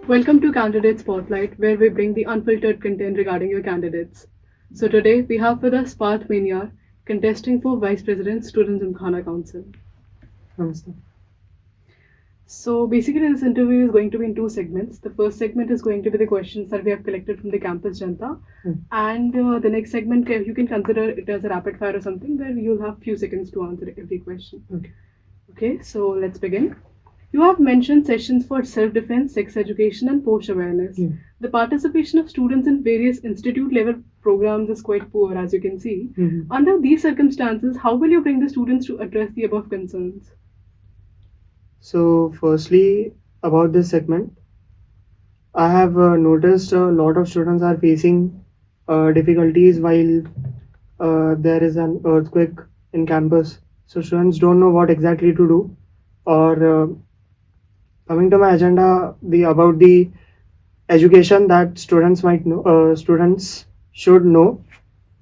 Welcome to Candidate Spotlight, where we bring the unfiltered content regarding your candidates. So today we have with us Paarth Minear, contesting for Vice President Student Gymkhana Council. Namaste. So basically this interview is going to be in two segments. The first segment is going to be the questions that we have collected from the campus Janta. And the next segment, you can consider it as a rapid fire or something where you'll have few seconds to answer every question. Okay, so let's begin. You have mentioned sessions for self-defense, sex education, and post-awareness. The participation of students in various institute-level programs is quite poor, as you can see. Under these circumstances, how will you bring the students to address the above concerns? So, firstly, about this segment, I have noticed a lot of students are facing difficulties while there is an earthquake in campus. So, students don't know what exactly to do. Or coming to my agenda, about the education that students might know, students should know.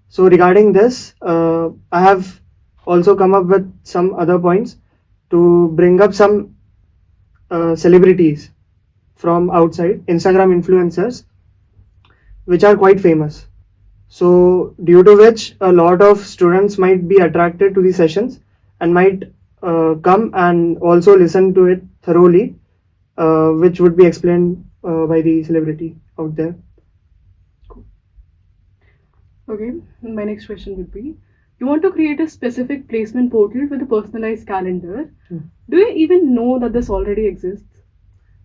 So, regarding this, I have also come up with some other points to bring up some celebrities from outside, Instagram influencers, which are quite famous. So, due to which a lot of students might be attracted to the sessions and might come and also listen to it thoroughly, which would be explained by the celebrity out there. Okay, my next question would be, you want to create a specific placement portal with a personalized calendar. Do you even know that this already exists?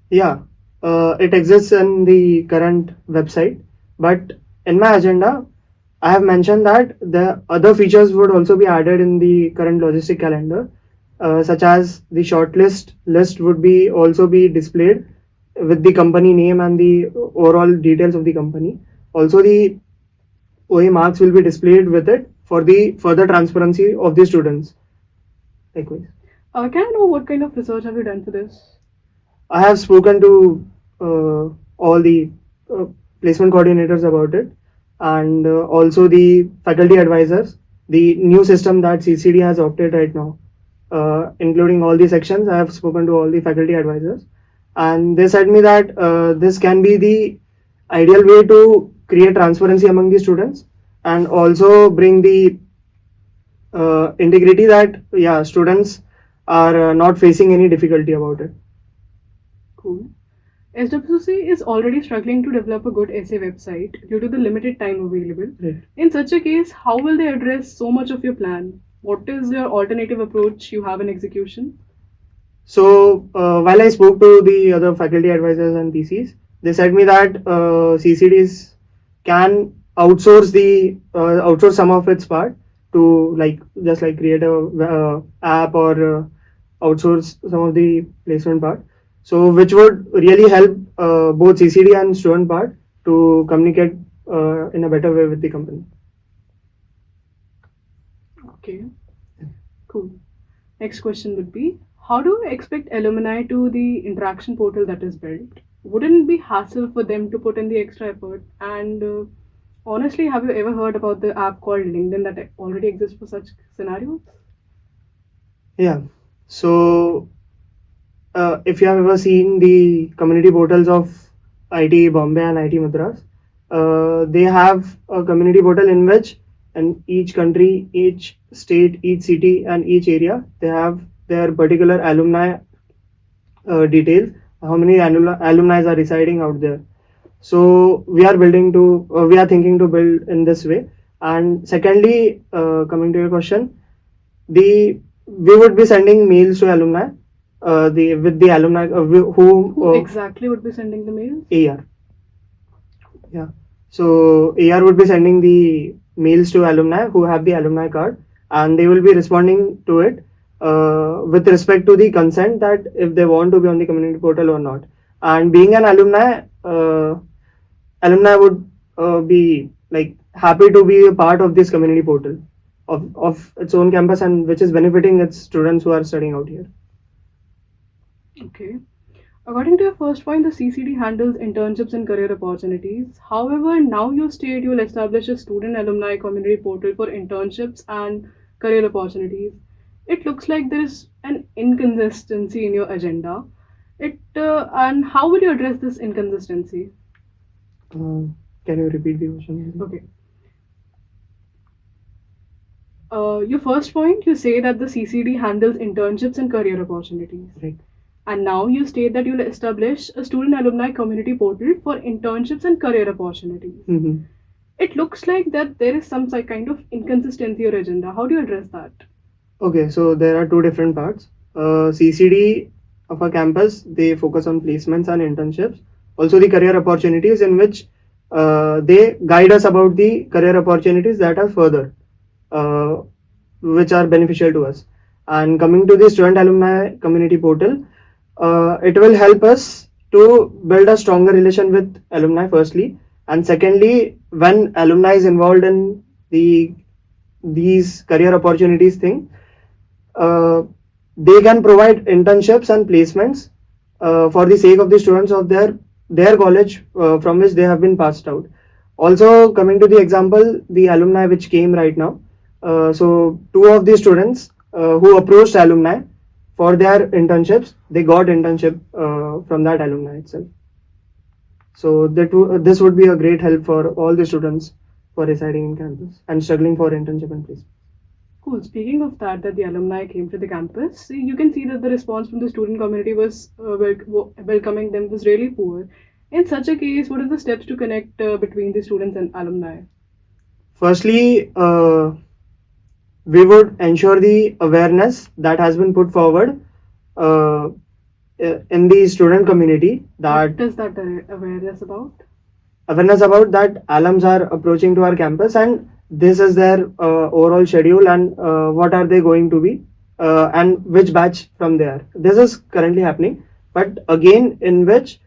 Yeah, it exists in the current website, but in my agenda, I have mentioned that the other features would also be added in the current logistic calendar, such as the shortlist list would be also be displayed with the company name and the overall details of the company. Also, the OA marks will be displayed with it for the further transparency of the students. Likewise. Can I know what kind of research have you done for this? I have spoken to all the placement coordinators about it, and also the faculty advisors. The new system that CCD has opted right now, including all the sections, I have spoken to all the faculty advisors, and they said me that this can be the ideal way to create transparency among the students and also bring the integrity that students are not facing any difficulty about it. Cool. SWC is already struggling to develop a good essay website due to the limited time available. Right. In such a case, how will they address so much of your plan? What is your alternative approach you have in execution? So while I spoke to the other faculty advisors and PCs, they said me that CCDs can outsource some of its part to just create a app or outsource some of the placement part. So which would really help both CCD and student part to communicate in a better way with the company. Okay, cool. Next question would be, how do you expect alumni to the interaction portal that is built? Wouldn't it be hassle for them to put in the extra effort? And honestly, have you ever heard about the app called LinkedIn that already exists for such scenarios? Yeah. So if you have ever seen the community portals of IT Bombay and IT Madras, they have a community portal in which in each country, each state, each city, and each area, they have their particular alumni details, how many alumni are residing out there. So we are thinking to build in this way. And secondly, coming to your question, we would be sending mails to alumni. With the alumni Who exactly would be sending the mails? AR. Yeah. So AR would be sending the mails to alumni who have the alumni card, and they will be responding to it with respect to the consent that if they want to be on the community portal or not. And being an alumni, alumni would be happy to be a part of this community portal of its own campus and which is benefiting its students who are studying out here. Okay. According to your first point, the CCD handles internships and career opportunities. However, now you state you'll establish a student alumni community portal for internships and career opportunities. It looks like there is an inconsistency in your agenda. And how will you address this inconsistency? Can you repeat the question? Okay. Your first point, you say that the CCD handles internships and career opportunities. Right. And now you state that you'll establish a student alumni community portal for internships and career opportunities. Mm-hmm. It looks like that there is some kind of inconsistency or agenda. How do you address that? Okay, so there are two different parts. CCD of a campus, they focus on placements and internships. Also the career opportunities in which they guide us about the career opportunities that are further, which are beneficial to us. And coming to the student alumni community portal, it will help us to build a stronger relation with alumni firstly, and secondly, when alumni is involved in these career opportunities thing, they can provide internships and placements for the sake of the students of their college from which they have been passed out. Also, coming to the example, the alumni which came right now. So two of the students who approached alumni for their internships, they got internship from that alumni itself. So this would be a great help for all the students for residing in campus and struggling for internship and placement. Cool. Speaking of that, the alumni came to the campus, you can see that the response from the student community was welcoming them was really poor. In such a case, what are the steps to connect between the students and alumni? Firstly, we would ensure the awareness that has been put forward in the student community. That What is that awareness about? Awareness about that alums are approaching to our campus and this is their overall schedule and what are they going to be and which batch from there. This is currently happening, but again in which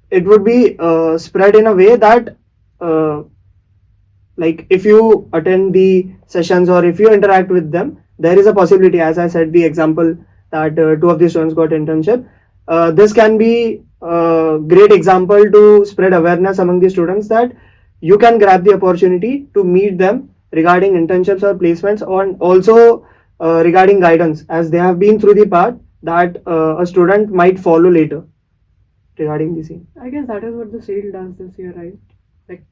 it would be spread in a way that like if you attend the sessions or if you interact with them, there is a possibility, as I said the example that two of the students got internship. This can be a great example to spread awareness among the students that you can grab the opportunity to meet them regarding internships or placements, and also regarding guidance, as they have been through the path that a student might follow later regarding the same. I guess that is what the sale does this year, right? Like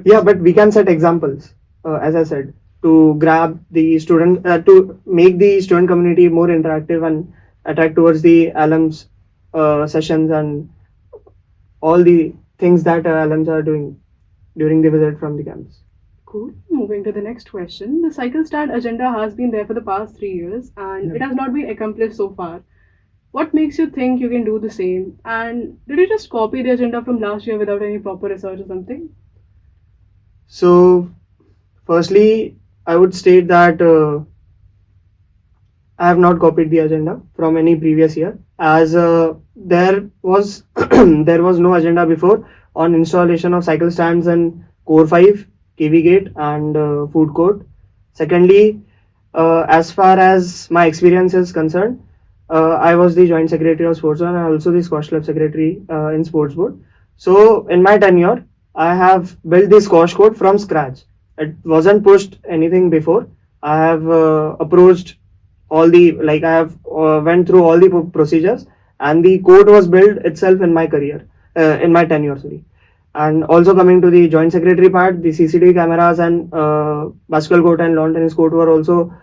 Yeah, but we can set examples, as I said, to grab the student, to make the student community more interactive and attract towards the alums sessions and all the things that alums are doing during the visit from the campus. Cool. Moving to the next question. The cycle stand agenda has been there for the past 3 years and it has not been accomplished so far. What makes you think you can do the same? And did you just copy the agenda from last year without any proper research or something? So, firstly, I would state that I have not copied the agenda from any previous year, as there was there was no agenda before on installation of cycle stands in Core 5, KV Gate, and Food Court. Secondly, as far as my experience is concerned, I was the joint secretary of Sports Board and also the Squash Club secretary in Sports Board. So, in my tenure, I have built the squash court from scratch. It wasn't pushed anything before. I have approached all the, like I have went through all the procedures, and the court was built itself in my career, in my tenure, sorry. And also coming to the joint secretary part, the CCTV cameras and basketball court and lawn tennis court were also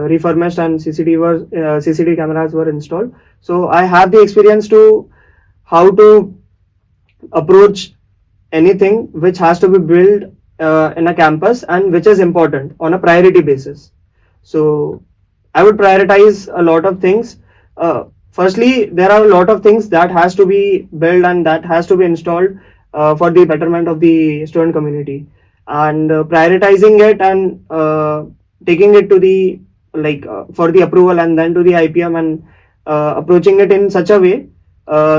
refurbished and CCTV cameras were installed. So I have the experience to how to approach anything which has to be built in a campus and which is important on a priority basis. So I would prioritize a lot of things. Firstly, there are a lot of things that has to be built and that has to be installed for the betterment of the student community, and prioritizing it and taking it to the for the approval and then to the IPM and approaching it in such a way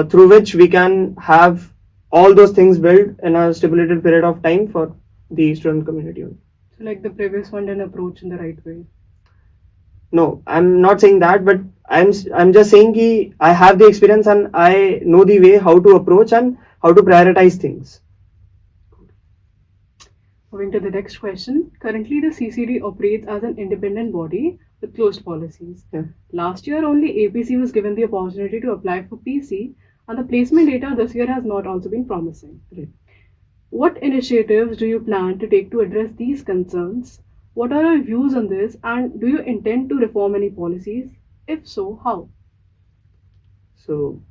through which we can have all those things built in a stipulated period of time for the student community. So like the previous one didn't approach in the right way. No, I'm not saying that, but I'm just saying that I have the experience and I know the way how to approach and how to prioritize things. Moving to the next question. Currently, the CCD operates as an independent body. with closed policies. Yeah. Last year, only APC was given the opportunity to apply for PC, and the placement data this year has not also been promising. Right. What initiatives do you plan to take to address these concerns? What are your views on this, and do you intend to reform any policies? If so, how? So,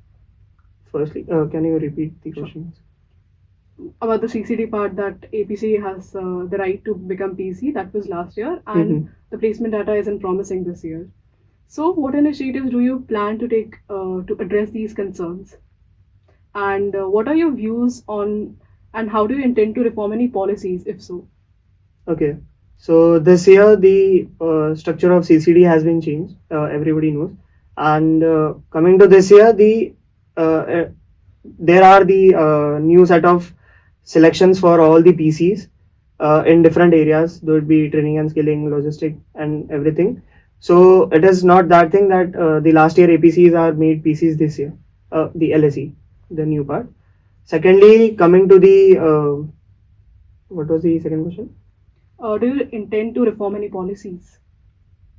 firstly, can you repeat the questions? About the CCD part, that APC has the right to become PC, that was last year, and the placement data isn't promising this year. So, what initiatives do you plan to take to address these concerns? And what are your views on, and how do you intend to reform any policies, if so? Okay. So this year the structure of CCD has been changed. Everybody knows. And coming to this year, there are the new set of selections for all the PCs in different areas. There would be training and skilling, logistic, and everything. So it is not that thing that the last year APCs are made PCs this year. The LSE, the new part. Secondly, coming to the what was the second question? Do you intend to reform any policies,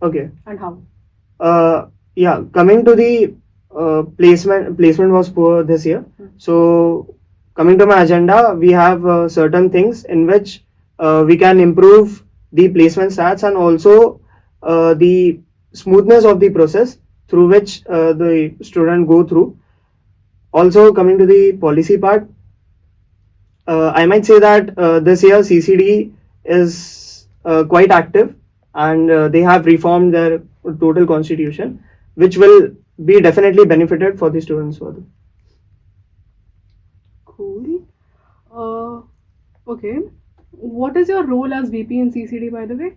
Okay. and how? Yeah, coming to the placement was poor this year. So coming to my agenda, we have certain things in which we can improve the placement stats and also the smoothness of the process through which the student go through. Also coming to the policy part, I might say that this year CCD is quite active, and they have reformed their total constitution, which will be definitely benefited for the students further. Cool. Okay. What is your role as VP in CCD, by the way?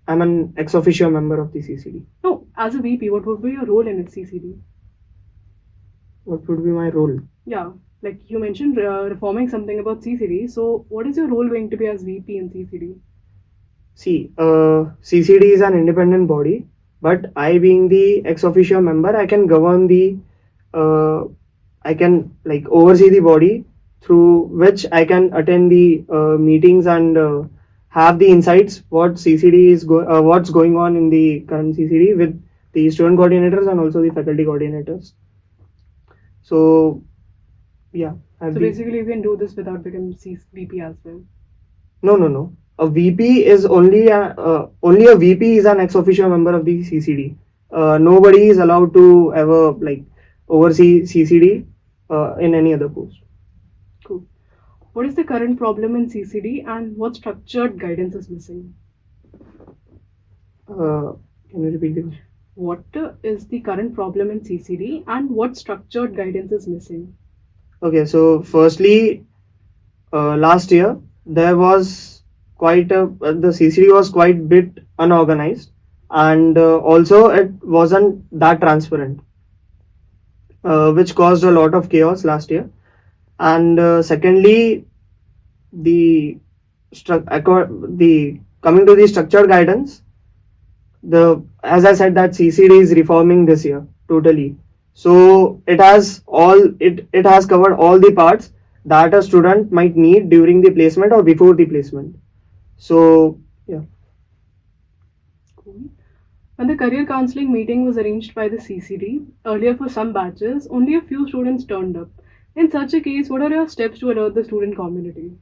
I'm an ex officio member of the CCD. No, as a VP, what would be your role in CCD? What would be my role? Yeah, like you mentioned reforming something about CCD. So, what is your role going to be as VP in CCD? See, CCD is an independent body, but I, being the ex officio member, I can govern the, I can like oversee the body through which I can attend the meetings and have the insights what CCD is what's going on in the current CCD with the student coordinators and also the faculty coordinators. So, yeah. So basically, you can do this without becoming VP as well. No. A VP is only a VP is an ex officio member of the CCD. Nobody is allowed to ever like oversee CCD in any other post. Cool. What is the current problem in CCD, and what structured guidance is missing? Can you repeat the question? What is the current problem in CCD, and what structured guidance is missing? Okay, so firstly, last year there was quite the CCD was quite bit unorganized, and also it wasn't that transparent, which caused a lot of chaos last year. And secondly, the coming to the structured guidance, as I said that CCD is reforming this year totally. So it has covered all the parts that a student might need during the placement or before the placement. So yeah. Cool. When the career counseling meeting was arranged by the CCD, earlier for some batches, only a few students turned up. In such a case, what are your steps to alert the student community?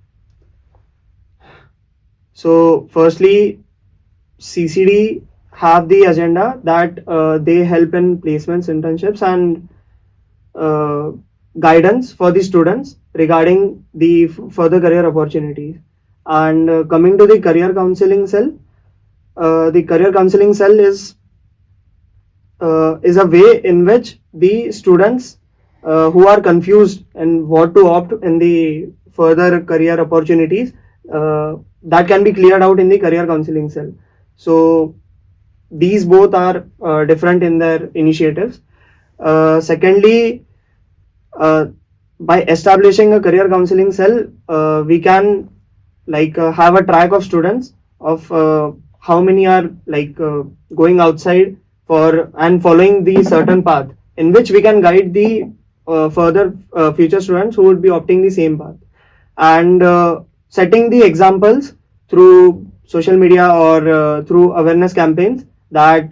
So firstly, CCD have the agenda that they help in placements, internships, and guidance for the students regarding the further career opportunities. And coming to the career counseling cell, the career counseling cell is a way in which the students who are confused in what to opt in the further career opportunities, that can be cleared out in the career counseling cell. So these both are different in their initiatives. Secondly, by establishing a career counseling cell, we can have a track of students of how many are going outside for and following the certain path in which we can guide the further future students who would be opting the same path, and setting the examples through social media or through awareness campaigns that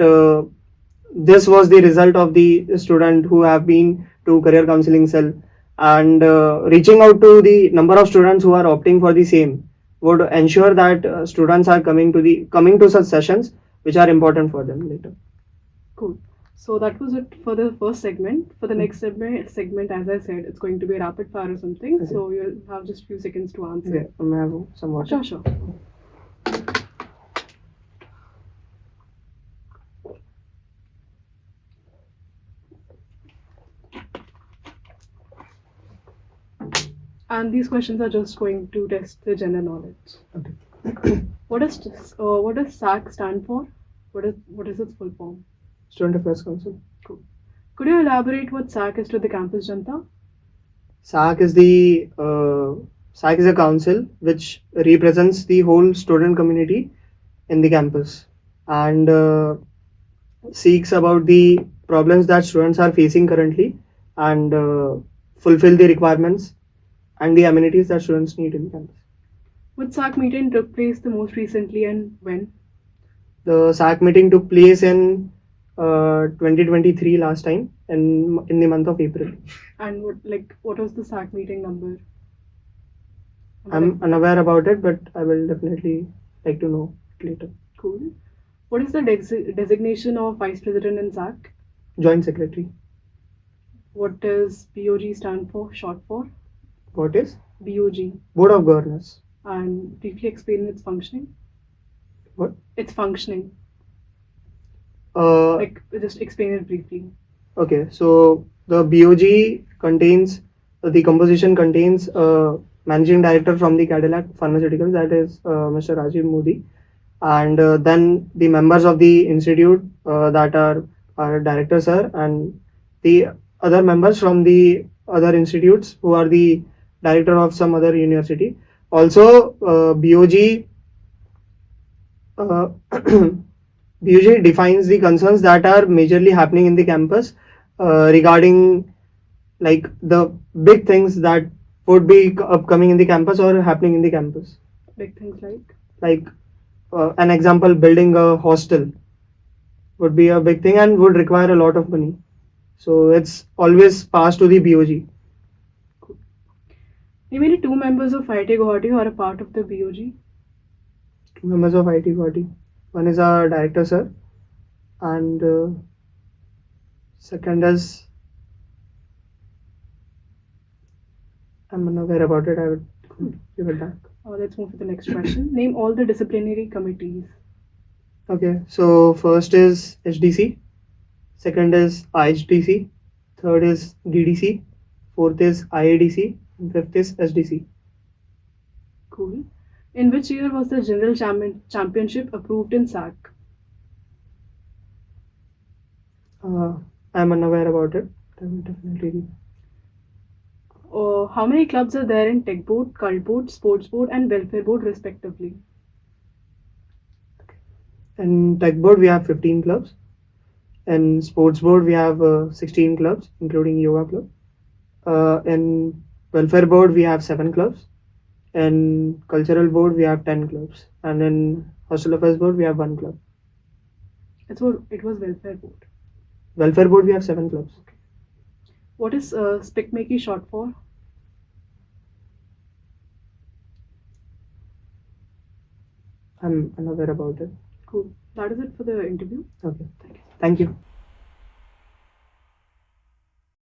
this was the result of the student who have been to career counseling cell, and reaching out to the number of students who are opting for the same would ensure that students are coming to such sessions which are important for them later. Cool. So that was it for the first segment. For the next segment, as I said, it's going to be a rapid fire or something. Okay. So you'll have just few seconds to answer. Okay, I have some water. Sure, sure. And these questions are just going to test the general knowledge. Okay. What does SAC stand for? What is its full form? Student Affairs Council. Cool. Could you elaborate what SAC is to the campus janta? SAC is a council which represents the whole student community in the campus, and seeks about the problems that students are facing currently, and fulfill the requirements and the amenities that students need in the campus. Which SAC meeting took place the most recently and when? The SAC meeting took place in 2023 last time, in the month of April. And what was the SAC meeting number? I'm unaware about it, but I will definitely like to know later. Cool. What is the designation of Vice President in SAC? Joint Secretary. What does BOG stand for, short for? What is? BOG. Board of Governors. And briefly explain its functioning. What? Its functioning. Just explain it briefly. Okay, so the BOG contains, the composition contains Managing Director from the Cadillac Pharmaceuticals, that is Mr. Rajiv Modi, and then the members of the institute that are our director sir, and the other members from the other institutes who are the director of some other university. Also, BOG BOG defines the concerns that are majorly happening in the campus regarding like the big things that would be upcoming in the campus or happening in the campus. Big things like? Like an example, building a hostel would be a big thing and would require a lot of money. So it's always passed to the BOG. Cool. Name any two members of IIT Guwahati who are a part of the BOG. Two members of IIT Guwahati. One is our director sir, and second is, I'm unaware about it. I would give it back. Let's move to the next question. Name all the disciplinary committees. Okay, so first is SGC, second is IHDC, third is DDC, fourth is IADC, and fifth is SDC. Cool. In which year was the General Championship approved in SAC? I'm unaware about it. I will definitely. How many clubs are there in Tech Board, Cult Board, Sports Board, and Welfare Board, respectively? In Tech Board, we have 15 clubs. In Sports Board, we have 16 clubs, including Yoga Club. In Welfare Board, we have 7 clubs. In Cultural Board, we have 10 clubs. And in Hostel Affairs Board, we have 1 club. It was Welfare Board. Welfare Board, we have 7 clubs. Okay. What is SPICMAKI short for? I'm unaware about it. Cool. That is it for the interview. Okay. Thank you. Thank you.